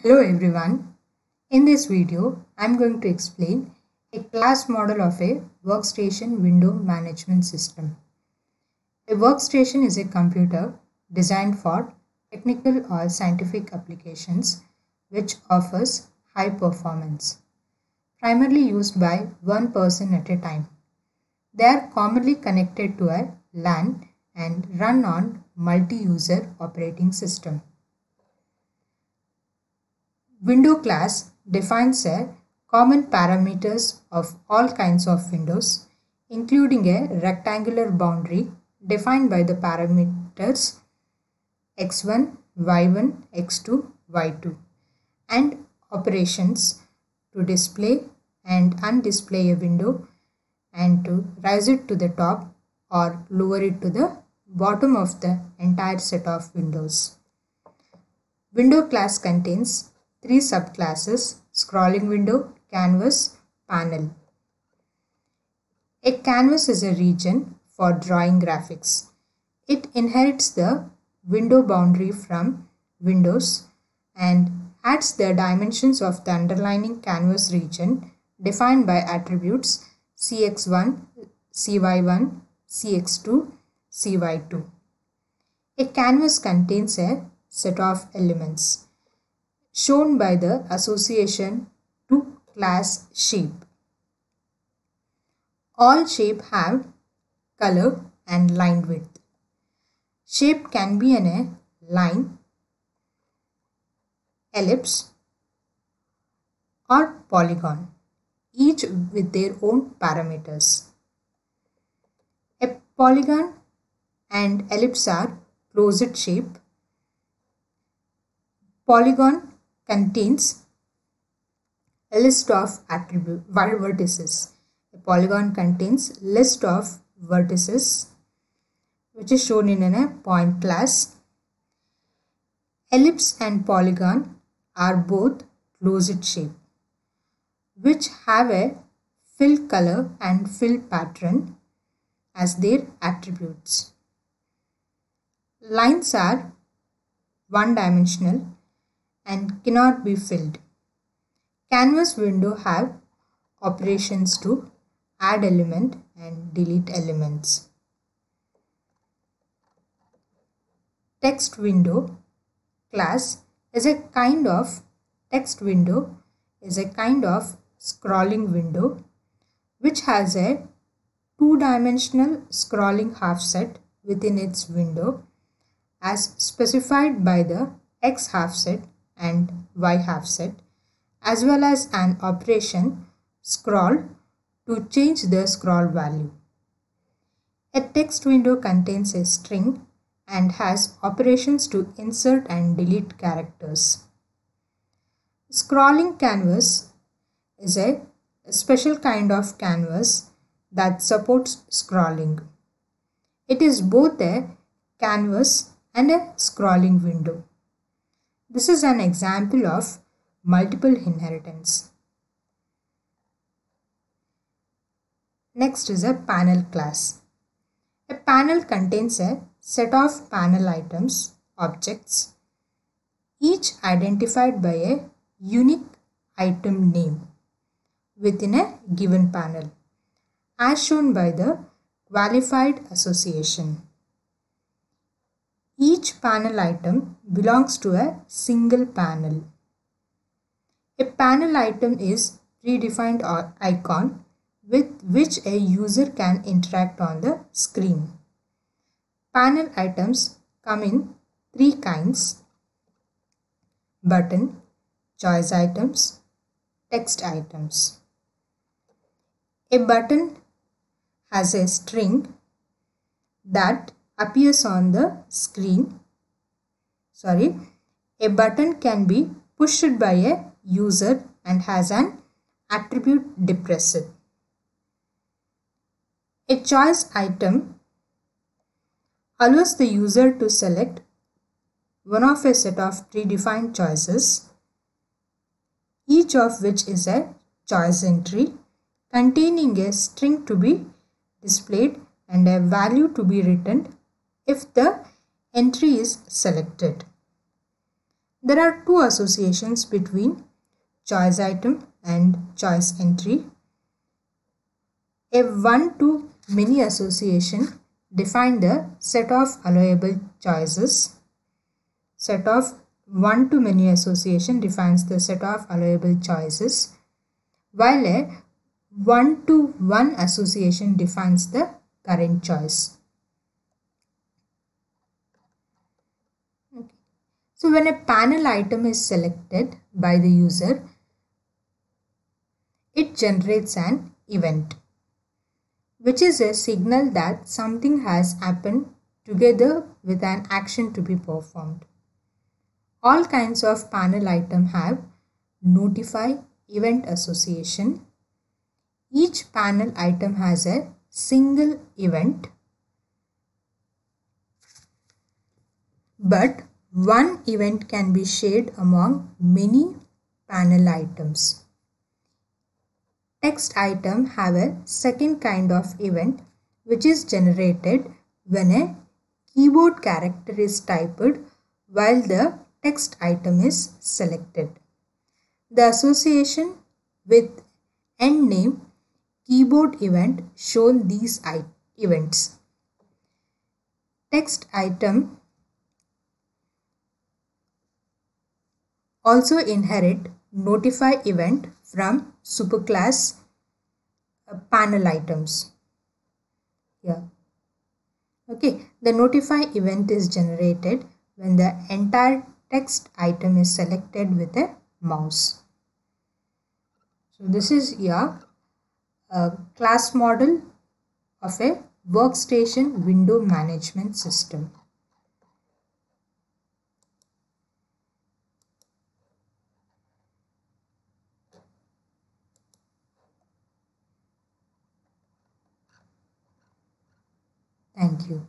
Hello everyone. In this video, I am going to explain a class model of a workstation window management system. A workstation is a computer designed for technical or scientific applications which offers high performance, primarily used by one person at a time. They are commonly connected to a LAN and run on multi-user operating system. Window class defines a common parameters of all kinds of windows, including a rectangular boundary defined by the parameters x1, y1, x2, y2, and operations to display and undisplay a window and to raise it to the top or lower it to the bottom of the entire set of windows. Window class contains three subclasses: scrolling window, canvas, panel. A canvas is a region for drawing graphics. It inherits the window boundary from Windows and adds the dimensions of the underlying canvas region defined by attributes cx1, cy1, cx2, cy2. A canvas contains a set of elements shown by the association to class shape. All shape have color and line width. Shape can be a line, ellipse, or polygon, each with their own parameters. A polygon and ellipse are closed shape. Polygon contains a list of vertices. A polygon contains list of vertices which is shown in a point class. Ellipse and polygon are both closed shape which have a fill color and fill pattern as their attributes. Lines are one-dimensional and cannot be filled. Canvas window have operations to add element and delete elements. Text window class is a kind of scrolling window which has a two-dimensional scrolling half set within its window as specified by the x half set and y half set, as well as an operation scroll to change the scroll value. A text window contains a string and has operations to insert and delete characters. Scrolling canvas is a special kind of canvas that supports scrolling. It is both a canvas and a scrolling window. This is an example of multiple inheritance. Next is a panel class. A panel contains a set of panel items, objects, each identified by a unique item name within a given panel, as shown by the qualified association. Each panel item belongs to a single panel. A panel item is predefined icon with which a user can interact on the screen. Panel items come in three kinds: button, choice items, text items. A button has a string that appears on the screen. A button can be pushed by a user and has an attribute depressed. A choice item allows the user to select one of a set of predefined choices, each of which is a choice entry containing a string to be displayed and a value to be written if the entry is selected. There are two associations between choice item and choice entry. A one-to-many association defines the set of allowable choices. Set of one-to-many association defines the set of allowable choices, while a one-to-one association defines the current choice. Okay. So when a panel item is selected by the user, it generates an event, which is a signal that something has happened together with an action to be performed. All kinds of panel item have notify event association. Each panel item has a single event, but one event can be shared among many panel items. Text item have a second kind of event which is generated when a keyboard character is typed while the text item is selected. The association with end name keyboard event show these events. Text item also inherit notify event from superclass panel items. Yeah. Okay, the notify event is generated when the entire text item is selected with a mouse. So this is a class model of a workstation window management system. Thank you.